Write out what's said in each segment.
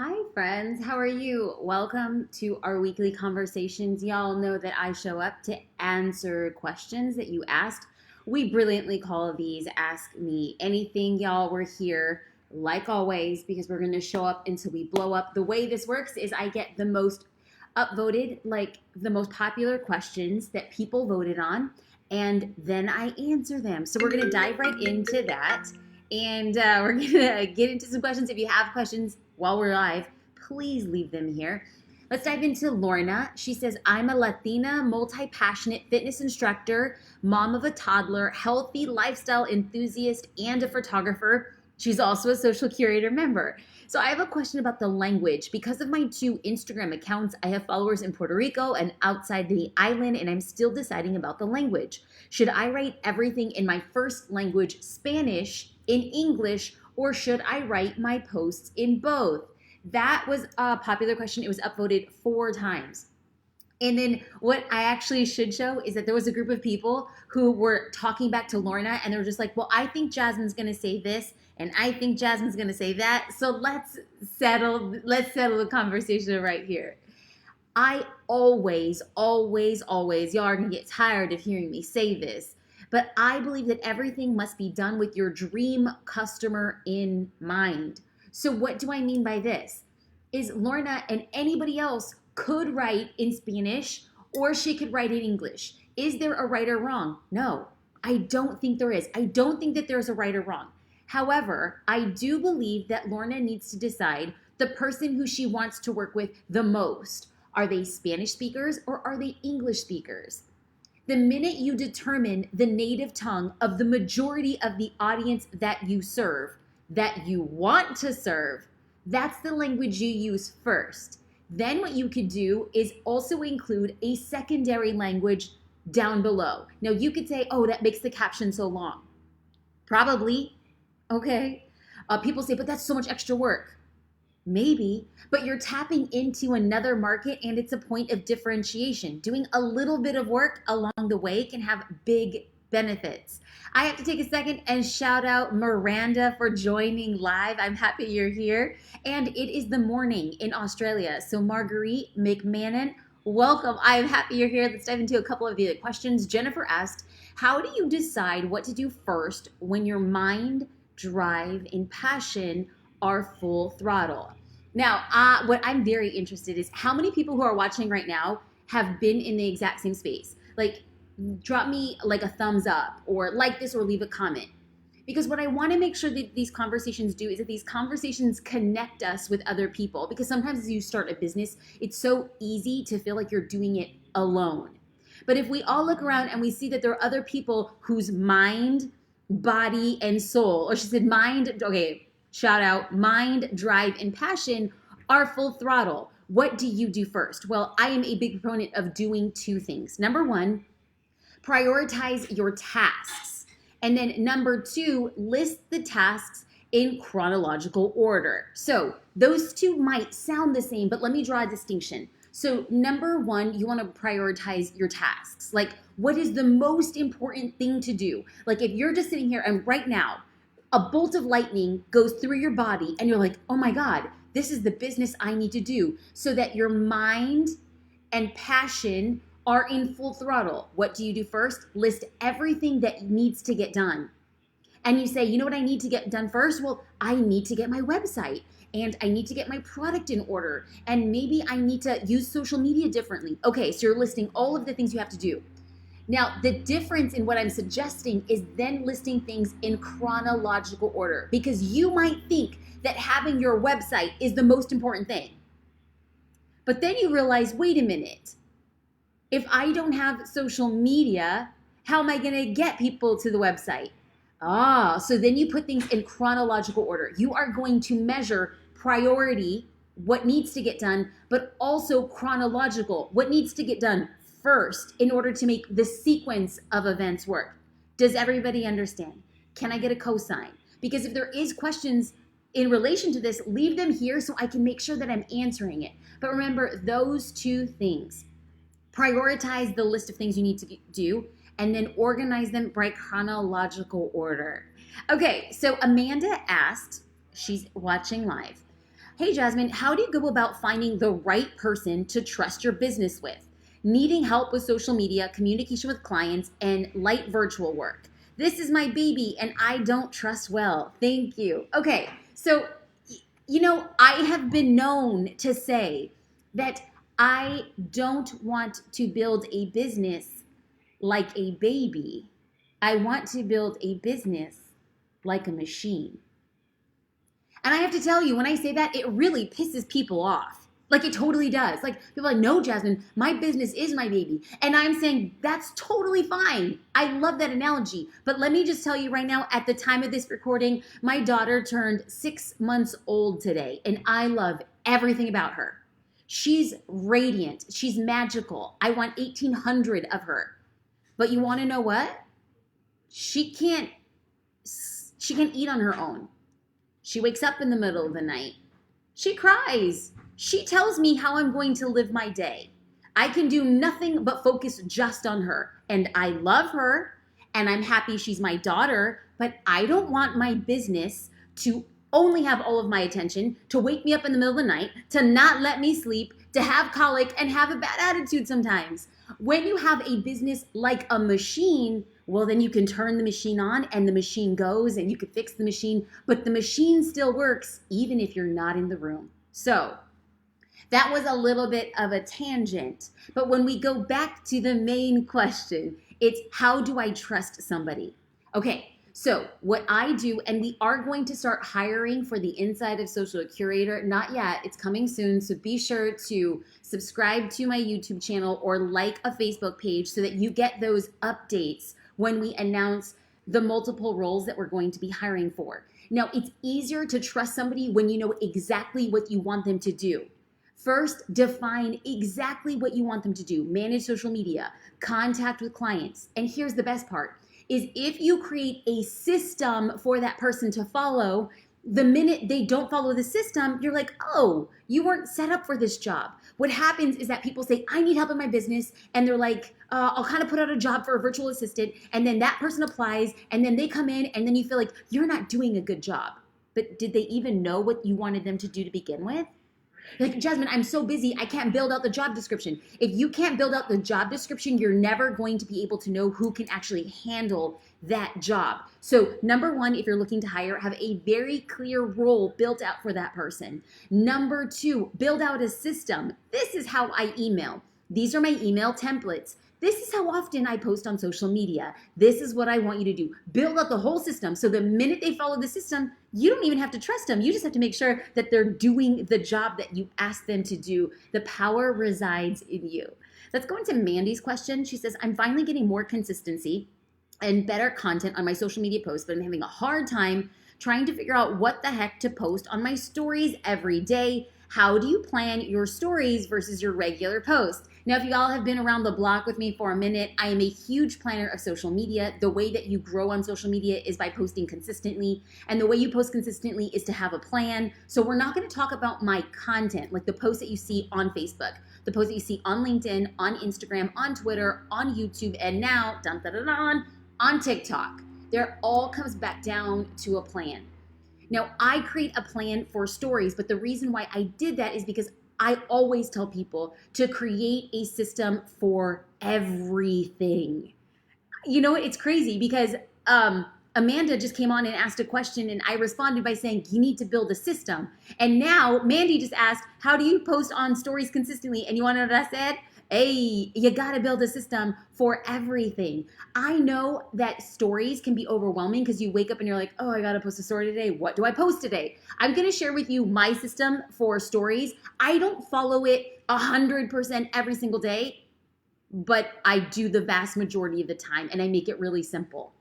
Hi, friends. How are you? Welcome to our weekly conversations. Y'all know that I show up to answer questions that you asked. We brilliantly call these Ask Me Anything. Y'all, we're here like always because we're going to show up until we blow up. The way this works is I get the most upvoted, like the most popular questions that people voted on, and then I answer them. So we're going to dive right into that. And we're going to get into some questions. If you have questions while we're live, please leave them here. Let's dive into Lorna. She says, I'm a Latina, multi-passionate fitness instructor, mom of a toddler, healthy lifestyle enthusiast, and a photographer. She's also a social curator member. So I have a question about the language. Because of my two Instagram accounts, I have followers in Puerto Rico and outside the island, and I'm still deciding about the language. Should I write everything in my first language, Spanish, in English, or should I write my posts in both? That was a popular question. It was upvoted 4 times. And then what I actually should show is that there was a group of people who were talking back to Lorna, and they were just like, well, I think Jasmine's going to say this, and I think Jasmine's going to say that. So let's settle the conversation right here. I always, y'all are going to get tired of hearing me say this, but I believe that everything must be done with your dream customer in mind. So what do I mean by this? Is Lorna and anybody else could write in Spanish or she could write in English. Is there a right or wrong? No, I don't think there is. I don't think that there's a right or wrong. However, I do believe that Lorna needs to decide the person who she wants to work with the most. Are they Spanish speakers or are they English speakers? The minute you determine the native tongue of the majority of the audience that you serve, that you want to serve, that's the language you use first. Then what you could do is also include a secondary language down below. Now you could say, oh, that makes the caption so long. Probably, okay. People say, but that's so much extra work. Maybe, but you're tapping into another market and it's a point of differentiation. Doing a little bit of work along the way can have big benefits. I have to take a second and shout out Miranda for joining live. I'm happy you're here. And it is the morning in Australia. So Marguerite McMahon, welcome. I'm happy you're here. Let's dive into a couple of the questions. Jennifer asked, how do you decide what to do first when your mind, drive, and passion are full throttle? Now, what I'm very interested is how many people who are watching right now have been in the exact same space? Like, drop me like a thumbs up or like this or leave a comment. Because what I want to make sure that these conversations do is that these conversations connect us with other people. Because sometimes as you start a business, it's so easy to feel like you're doing it alone. But if we all look around and we see that there are other people whose mind, body, and soul, or she said mind, okay, shout out, mind, drive, and passion are full throttle. What do you do first? Well, I am a big proponent of doing 2 things. Number 1, prioritize your tasks. And then number 2, list the tasks in chronological order. So those 2 might sound the same, but let me draw a distinction. So number 1, you want to prioritize your tasks. Like, what is the most important thing to do? Like, if you're just sitting here and right now, a bolt of lightning goes through your body and you're like, oh my God, this is the business I need to do, so that your mind and passion are in full throttle. What do you do first? List everything that needs to get done. And you say, you know what I need to get done first? Well, I need to get my website and I need to get my product in order. And maybe I need to use social media differently. Okay, so you're listing all of the things you have to do. Now, the difference in what I'm suggesting is then listing things in chronological order, because you might think that having your website is the most important thing. But then you realize, wait a minute, if I don't have social media, how am I going to get people to the website? So then you put things in chronological order. You are going to measure priority, what needs to get done, but also chronological, what needs to get done first in order to make the sequence of events work. Does everybody understand? Can I get a cosign? Because if there is questions in relation to this, leave them here so I can make sure that I'm answering it. But remember those 2 things. Prioritize the list of things you need to do and then organize them by chronological order. Okay, so Amanda asked, she's watching live, Hey Jasmine, how do you go about finding the right person to trust your business with? Needing help with social media, communication with clients, and light virtual work. This is my baby and I don't trust well. Thank you. Okay, so, I have been known to say that I don't want to build a business like a baby. I want to build a business like a machine. And I have to tell you, when I say that, it really pisses people off. Like it totally does. Like people are like, no, Jasmine, my business is my baby. And I'm saying that's totally fine. I love that analogy. But let me just tell you right now, at the time of this recording, my daughter turned 6 months old today, and I love everything about her. She's radiant. She's magical. I want 1,800 of her. But you want to know what? She can't eat on her own. She wakes up in the middle of the night. She cries. She tells me how I'm going to live my day. I can do nothing but focus just on her. And I love her, and I'm happy she's my daughter, but I don't want my business to only have all of my attention, to wake me up in the middle of the night, to not let me sleep, to have colic, and have a bad attitude sometimes. When you have a business like a machine, well, then you can turn the machine on and the machine goes and you can fix the machine, but the machine still works even if you're not in the room. So that was a little bit of a tangent, but when we go back to the main question, it's how do I trust somebody? Okay, so what I do, and we are going to start hiring for the inside of Social Curator. Not yet, it's coming soon. So be sure to subscribe to my YouTube channel or like a Facebook page so that you get those updates when we announce the multiple roles that we're going to be hiring for. Now, it's easier to trust somebody when you know exactly what you want them to do. First, define exactly what you want them to do. Manage social media, contact with clients. And here's the best part, is if you create a system for that person to follow, the minute they don't follow the system, you're like, oh, you weren't set up for this job. What happens is that people say, I need help in my business. And they're like, I'll kind of put out a job for a virtual assistant. And then that person applies and then they come in and then you feel like you're not doing a good job. But did they even know what you wanted them to do to begin with? Like, Jasmine, I'm so busy, I can't build out the job description. If you can't build out the job description, you're never going to be able to know who can actually handle that job. So number one, if you're looking to hire, have a very clear role built out for that person. Number two, build out a system. This is how I email. These are my email templates. This is how often I post on social media. This is what I want you to do. Build out the whole system so the minute they follow the system, you don't even have to trust them. You just have to make sure that they're doing the job that you asked them to do. The power resides in you. Let's go into Mandy's question. She says, I'm finally getting more consistency and better content on my social media posts, but I'm having a hard time trying to figure out what the heck to post on my stories every day. How do you plan your stories versus your regular posts? Now, if you all have been around the block with me for a minute, I am a huge planner of social media. The way that you grow on social media is by posting consistently. And the way you post consistently is to have a plan. So we're not going to talk about my content, like the posts that you see on Facebook, the posts that you see on LinkedIn, on Instagram, on Twitter, on YouTube, and now, on TikTok. There all comes back down to a plan. Now, I create a plan for stories, but the reason why I did that is because I always tell people to create a system for everything. You know, it's crazy because Amanda just came on and asked a question and I responded by saying, you need to build a system. And now Mandy just asked, how do you post on stories consistently? And you want to know what I said? Hey, you got to build a system for everything. I know that stories can be overwhelming because you wake up and you're like, oh, I got to post a story today. What do I post today? I'm going to share with you my system for stories. I don't follow it 100% every single day, but I do the vast majority of the time and I make it really simple.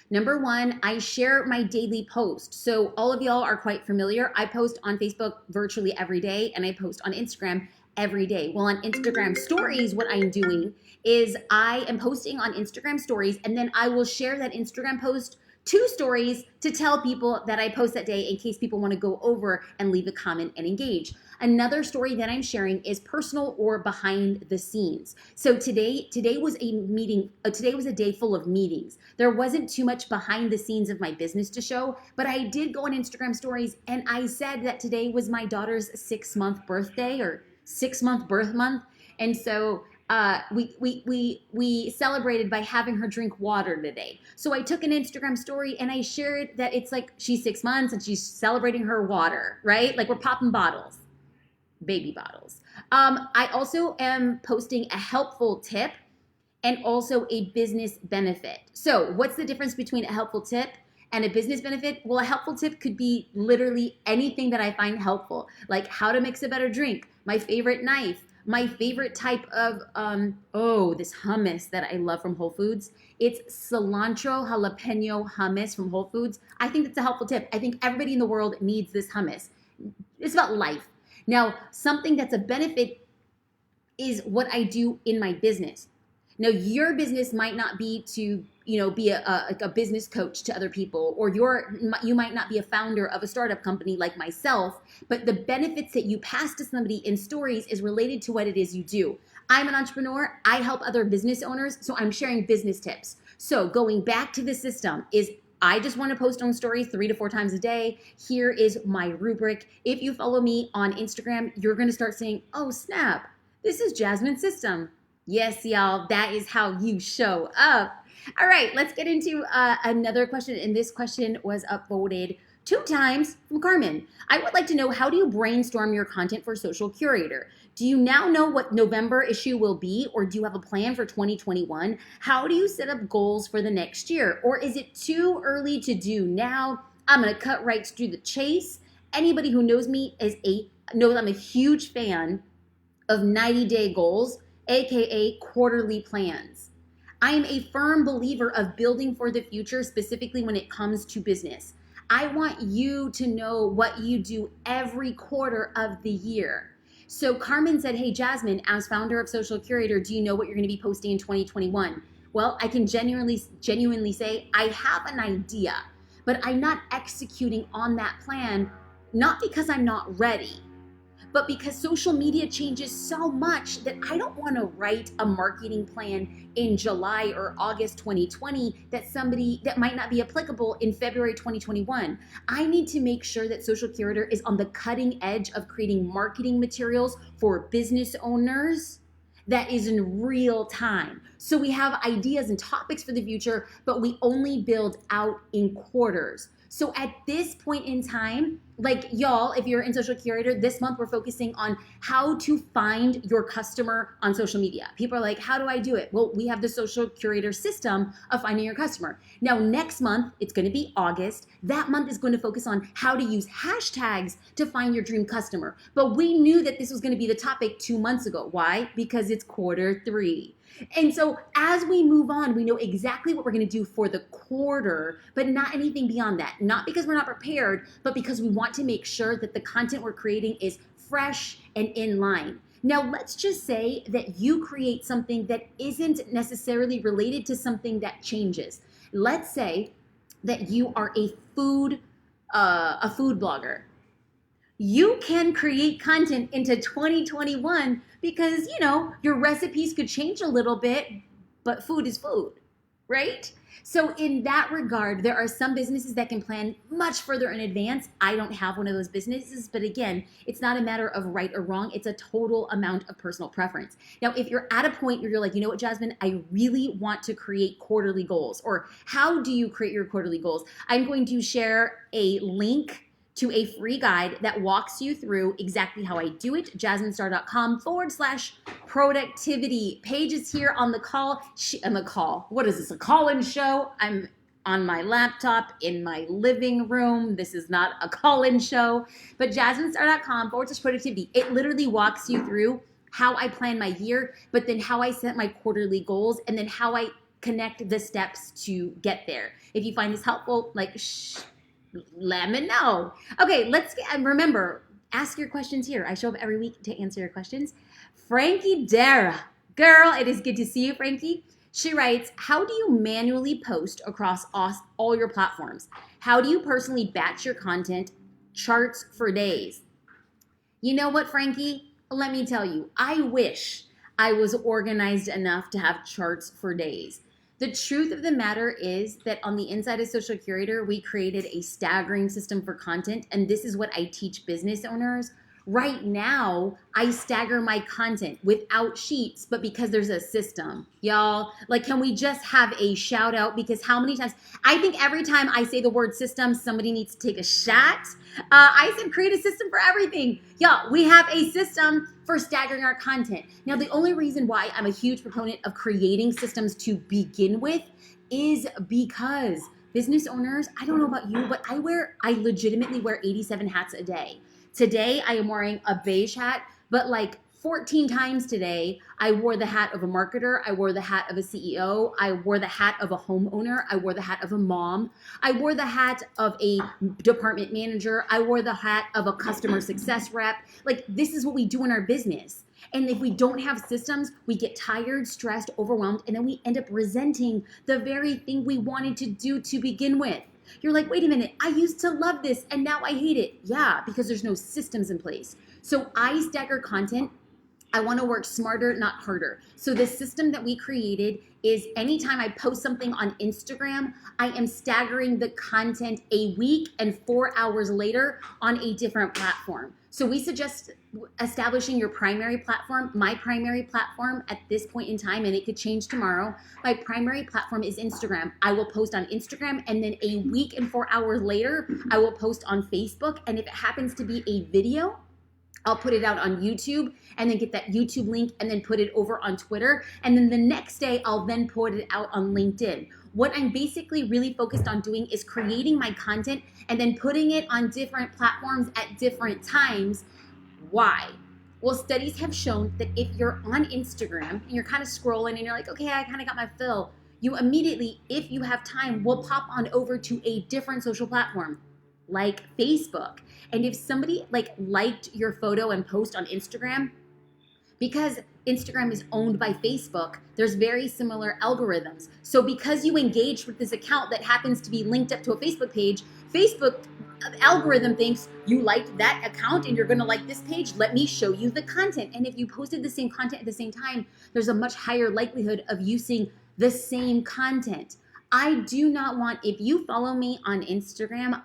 Number one, I share my daily post. So all of y'all are quite familiar. I post on Facebook virtually every day and I post on Instagram every day. Well, on Instagram stories, what I'm doing is I am posting on Instagram stories and then I will share that Instagram post 2 stories to tell people that I post that day in case people want to go over and leave a comment and engage. Another story that I'm sharing is personal or behind the scenes. So today was a meeting. Today was a day full of meetings. There wasn't too much behind the scenes of my business to show, but I did go on Instagram stories and I said that today was my daughter's 6-month birthday or 6-month birth month, and so we celebrated by having her drink water today. So I took an Instagram story and I shared that it's like she's 6 months and she's celebrating her water, right? Like we're popping bottles. Baby bottles. I also am posting a helpful tip and also a business benefit. So what's the difference between a helpful tip and a business benefit? Well, a helpful tip could be literally anything that I find helpful, like how to mix a better drink, my favorite knife, my favorite type of, this hummus that I love from Whole Foods. It's cilantro jalapeno hummus from Whole Foods. I think that's a helpful tip. I think everybody in the world needs this hummus. It's about life. Now, something that's a benefit is what I do in my business. Now, your business might not be to, be a business coach to other people, or you might not be a founder of a startup company like myself, but the benefits that you pass to somebody in stories is related to what it is you do. I'm an entrepreneur. I help other business owners, so I'm sharing business tips. So going back to the system is I just want to post on stories 3 to 4 times a day. Here is my rubric. If you follow me on Instagram, you're going to start saying, oh, snap, this is Jasmine's system. Yes, y'all, that is how you show up. All right, let's get into another question. And this question was upvoted 2 times from Carmen. I would like to know, how do you brainstorm your content for Social Curator? Do you now know what November issue will be, or do you have a plan for 2021? How do you set up goals for the next year? Or is it too early to do now? I'm going to cut right to the chase. Anybody who knows me knows I'm a huge fan of 90-day goals, aka quarterly plans. I am a firm believer of building for the future, specifically when it comes to business. I want you to know what you do every quarter of the year. So Carmen said, hey, Jasmine, as founder of Social Curator, do you know what you're going to be posting in 2021? Well, I can genuinely say I have an idea, but I'm not executing on that plan, not because I'm not ready, but because social media changes so much that I don't want to write a marketing plan in July or August 2020 that might not be applicable in February 2021. I need to make sure that Social Curator is on the cutting edge of creating marketing materials for business owners that is in real time. So we have ideas and topics for the future, but we only build out in quarters. So at this point in time, like y'all, if you're in Social Curator, this month we're focusing on how to find your customer on social media. People are like, how do I do it? Well, we have the Social Curator system of finding your customer. Now, next month, it's going to be August. That month is going to focus on how to use hashtags to find your dream customer. But we knew that this was going to be the topic 2 months ago. Why? Because it's Q3. And so as we move on, we know exactly what we're going to do for the quarter, but not anything beyond that. Not because we're not prepared, but because we want to make sure that the content we're creating is fresh and in line. Now, let's just say that you create something that isn't necessarily related to something that changes. Let's say that you are a food blogger. You can create content into 2021 because, your recipes could change a little bit, but food is food, right? So in that regard, there are some businesses that can plan much further in advance. I don't have one of those businesses, but again, it's not a matter of right or wrong. It's a total amount of personal preference. Now, if you're at a point where you're like, you know what, Jasmine, I really want to create quarterly goals, or how do you create your quarterly goals? I'm going to share a link to a free guide that walks you through exactly how I do it. JasmineStar.com/productivity. Paige is here on the call. What is this, a call-in show? I'm on my laptop in my living room. This is not a call-in show, but JasmineStar.com/productivity. It literally walks you through how I plan my year, but then how I set my quarterly goals, and then how I connect the steps to get there. If you find this helpful, let me know. Okay, remember, ask your questions here. I show up every week to answer your questions. Frankie Dara. Girl, it is good to see you, Frankie. She writes, how do you manually post across all your platforms? How do you personally batch your content? Charts for days. You know what, Frankie? Let me tell you, I wish I was organized enough to have charts for days. The truth of the matter is that on the inside of Social Curator, we created a staggering system for content, and this is what I teach business owners. Right now, I stagger my content without sheets, but because there's a system. Y'all, like, can we just have a shout out? Because how many times, I think every time I say the word system, somebody needs to take a shot. I said create a system for everything. Y'all, we have a system for staggering our content. Now, the only reason why I'm a huge proponent of creating systems to begin with is because business owners, I don't know about you, but I legitimately wear 87 hats a day. Today, I am wearing a beige hat, but like 14 times today, I wore the hat of a marketer. I wore the hat of a CEO. I wore the hat of a homeowner. I wore the hat of a mom. I wore the hat of a department manager. I wore the hat of a customer success rep. Like, this is what we do in our business. And if we don't have systems, we get tired, stressed, overwhelmed, and then we end up resenting the very thing we wanted to do to begin with. You're like, wait a minute, I used to love this and now I hate it. Yeah, because there's no systems in place. So I stagger content. I want to work smarter, not harder. So the system that we created is anytime I post something on Instagram, I am staggering the content a week and 4 hours later on a different platform. So we suggest establishing your primary platform. My primary platform at this point in time, and it could change tomorrow, my primary platform is Instagram. I will post on Instagram, and then a week and 4 hours later, I will post on Facebook. And if it happens to be a video, I'll put it out on YouTube and then get that YouTube link and then put it over on Twitter. And then the next day, I'll then put it out on LinkedIn. What I'm basically really focused on doing is creating my content and then putting it on different platforms at different times. Why? Well, studies have shown that if you're on Instagram and you're kind of scrolling and you're like, okay, I kind of got my fill, you immediately, if you have time, will pop on over to a different social platform like Facebook. And if somebody liked your photo and post on Instagram, because Instagram is owned by Facebook, there's very similar algorithms. So because you engaged with this account that happens to be linked up to a Facebook page, Facebook algorithm thinks you liked that account and you're going to like this page. Let me show you the content. And if you posted the same content at the same time, there's a much higher likelihood of you seeing the same content. I do not want, if you follow me on Instagram,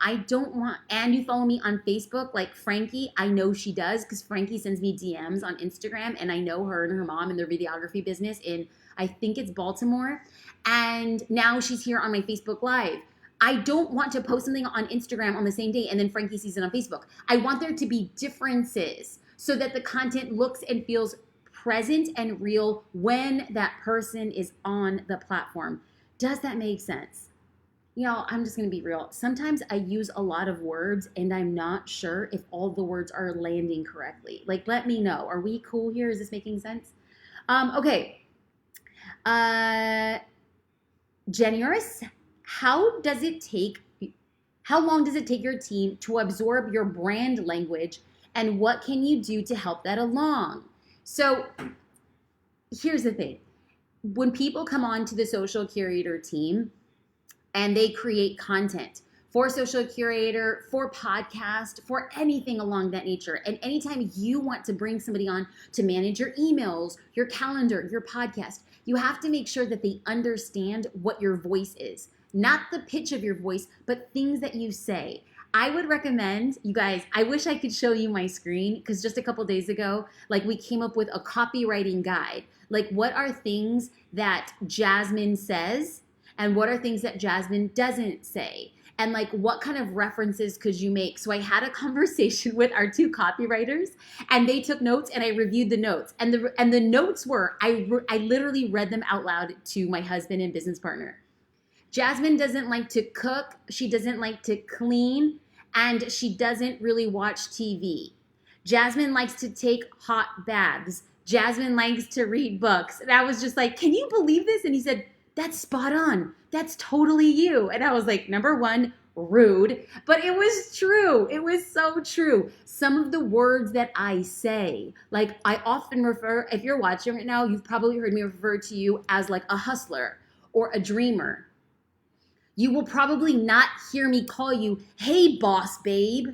and you follow me on Facebook, like Frankie, I know she does because Frankie sends me DMs on Instagram, and I know her and her mom in their videography business in, I think it's Baltimore, and now she's here on my Facebook Live. I don't want to post something on Instagram on the same day and then Frankie sees it on Facebook. I want there to be differences so that the content looks and feels present and real when that person is on the platform. Does that make sense? Y'all, I'm just going to be real. Sometimes I use a lot of words and I'm not sure if all the words are landing correctly. Like, let me know. Are we cool here? Is this making sense? Okay. Generous, how long does it take your team to absorb your brand language, and what can you do to help that along? So here's the thing. When people come on to the Social Curator team and they create content for Social Curator, for podcast, for anything along that nature, and anytime you want to bring somebody on to manage your emails, your calendar, your podcast, you have to make sure that they understand what your voice is. Not the pitch of your voice, but things that you say. I would recommend, you guys, I wish I could show you my screen because just a couple days ago, we came up with a copywriting guide. What are things that Jasmine says and what are things that Jasmine doesn't say? And what kind of references could you make? So I had a conversation with our two copywriters and they took notes and I reviewed the notes. And the notes were, I literally read them out loud to my husband and business partner. Jasmine doesn't like to cook, she doesn't like to clean, and she doesn't really watch TV. Jasmine likes to take hot baths. Jasmine likes to read books. And I was just like, can you believe this? And he said, that's spot on. That's totally you. And I was like, number one, Rude, but it was true. It was so true. Some of the words that I say, like I often refer, if you're watching right now, you've probably heard me refer to you as like a hustler or a dreamer. You will probably not hear me call you, hey, boss babe.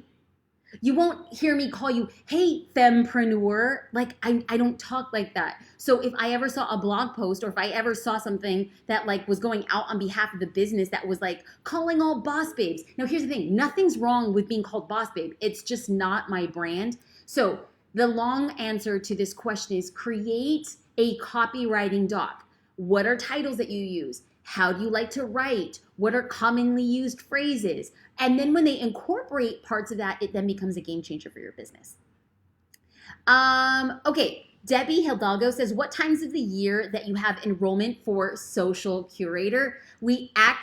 You won't hear me call you, hey, fempreneur. Like, I don't talk like that. So if I ever saw a blog post or if I ever saw something that like was going out on behalf of the business that was like calling all boss babes. Now, here's the thing. Nothing's wrong with being called boss babe. It's just not my brand. So the long answer to this question is create a copywriting doc. What are titles that you use? How do you like to write? What are commonly used phrases? And then when they incorporate parts of that, it then becomes a game changer for your business. Okay, Debbie Hidalgo says, what times of the year that you have enrollment for Social Curator? We don't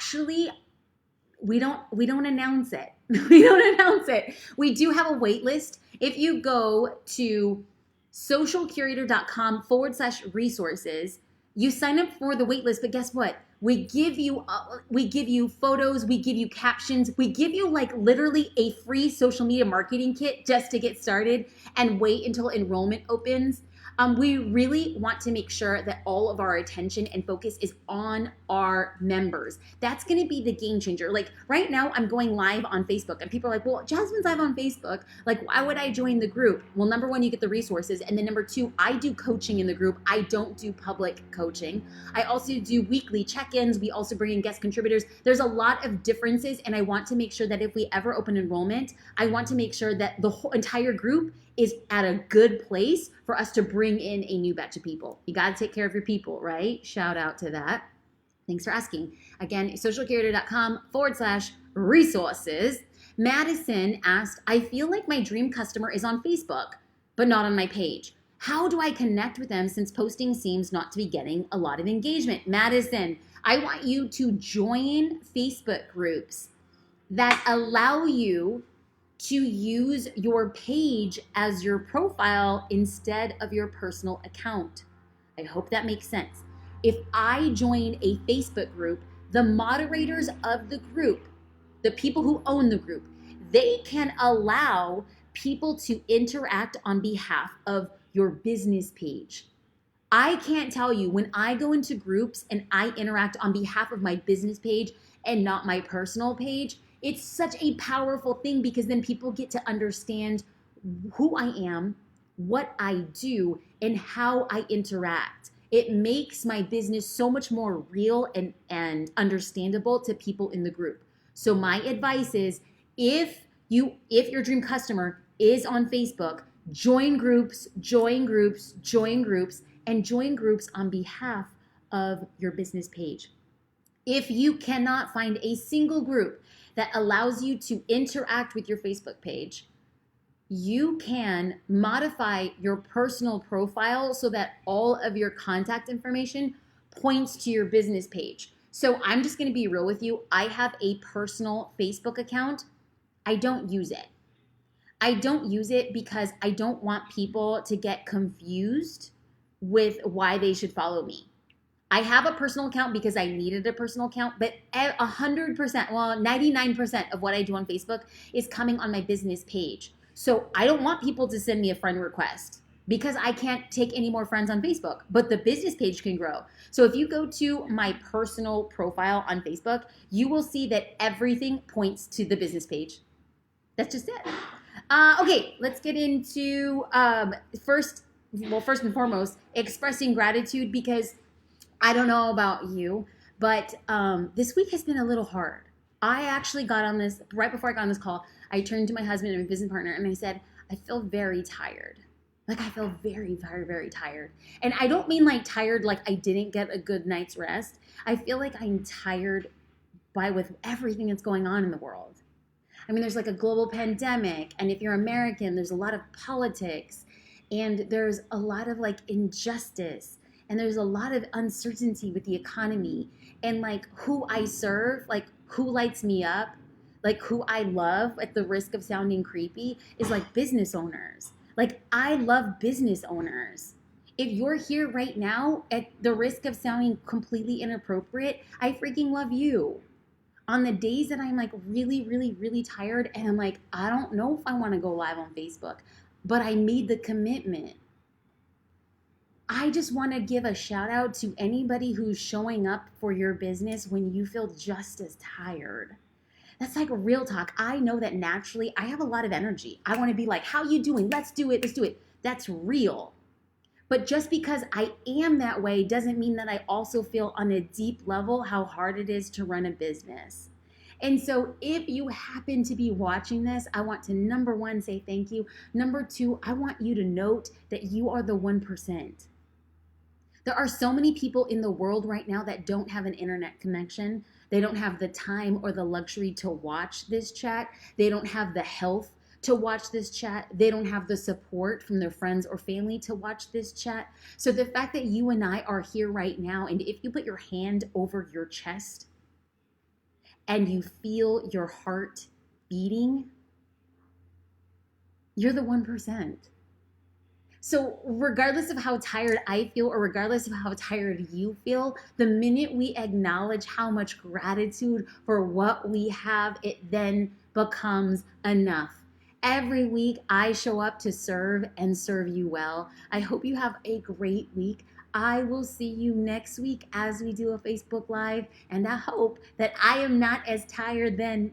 announce it. We don't announce it. We do have a wait list. If you go to socialcurator.com/resources, you sign up for the wait list, but guess what? We give you photos, we give you captions, we give you like literally a free social media marketing kit just to get started and wait until enrollment opens. We really want to make sure that all of our attention and focus is on our members. That's going to be the game changer. Like right now, I'm going live on Facebook and people are like, well, Jasmine's live on Facebook. Like, why would I join the group? Well, number one, you get the resources. And then number two, I do coaching in the group. I don't do public coaching. I also do weekly check-ins. We also bring in guest contributors. There's a lot of differences. And I want to make sure that if we ever open enrollment, I want to make sure that the whole entire group is at a good place for us to bring in a new batch of people. You got to take care of your people, right? Shout out to that. Thanks for asking. Again, socialcurator.com/resources. Madison asked, I feel like my dream customer is on Facebook, but not on my page. How do I connect with them since posting seems not to be getting a lot of engagement? Madison, I want you to join Facebook groups that allow you to use your page as your profile instead of your personal account. I hope that makes sense. If I join a Facebook group, the moderators of the group, the people who own the group, they can allow people to interact on behalf of your business page. I can't tell you when I go into groups and I interact on behalf of my business page and not my personal page, it's such a powerful thing because then people get to understand who I am, what I do, and how I interact. It makes my business so much more real and understandable to people in the group. So my advice is if your dream customer is on Facebook, join groups, and join groups on behalf of your business page. If you cannot find a single group that allows you to interact with your Facebook page, you can modify your personal profile so that all of your contact information points to your business page. So I'm just going to be real with you. I have a personal Facebook account. I don't use it. I don't use it because I don't want people to get confused with why they should follow me. I have a personal account because I needed a personal account, but 100%, well, 99% of what I do on Facebook is coming on my business page. So I don't want people to send me a friend request because I can't take any more friends on Facebook, but the business page can grow. So if you go to my personal profile on Facebook, you will see that everything points to the business page. That's just it. Okay, let's get into first and foremost, expressing gratitude, because I don't know about you, but this week has been a little hard. I actually got on this, right before I got on this call, I turned to my husband and my business partner and I said, I feel very tired. Like I feel very, very, very tired. And I don't mean like tired like I didn't get a good night's rest. I feel like I'm tired with everything that's going on in the world. I mean, there's like a global pandemic, and if you're American, there's a lot of politics, and there's a lot of like injustice, and there's a lot of uncertainty with the economy, and like who I serve, like who lights me up, like who I love, at the risk of sounding creepy, is like business owners. Like I love business owners. If you're here right now at the risk of sounding completely inappropriate, I freaking love you. On the days that I'm like really, really, really tired and I'm like, I don't know if I want to go live on Facebook, but I made the commitment. I just want to give a shout out to anybody who's showing up for your business when you feel just as tired. That's like real talk. I know that naturally I have a lot of energy. I want to be like, how you doing? Let's do it. Let's do it. That's real. But just because I am that way doesn't mean that I also feel on a deep level how hard it is to run a business. And so if you happen to be watching this, I want to number one, say thank you. Number two, I want you to note that you are the 1%. There are so many people in the world right now that don't have an internet connection. They don't have the time or the luxury to watch this chat. They don't have the health to watch this chat. They don't have the support from their friends or family to watch this chat. So the fact that you and I are here right now, and if you put your hand over your chest and you feel your heart beating, you're the 1%. So regardless of how tired I feel or regardless of how tired you feel, the minute we acknowledge how much gratitude for what we have, it then becomes enough. Every week I show up to serve and serve you well. I hope you have a great week. I will see you next week as we do a Facebook Live, and I hope that I am not as tired then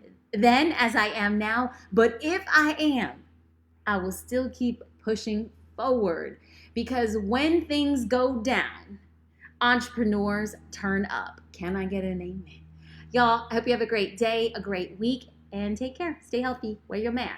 as I am now, but if I am, I will still keep pushing forward, because when things go down, entrepreneurs turn up. Can I get an amen? Y'all, I hope you have a great day, a great week, and take care. Stay healthy. Wear your mask.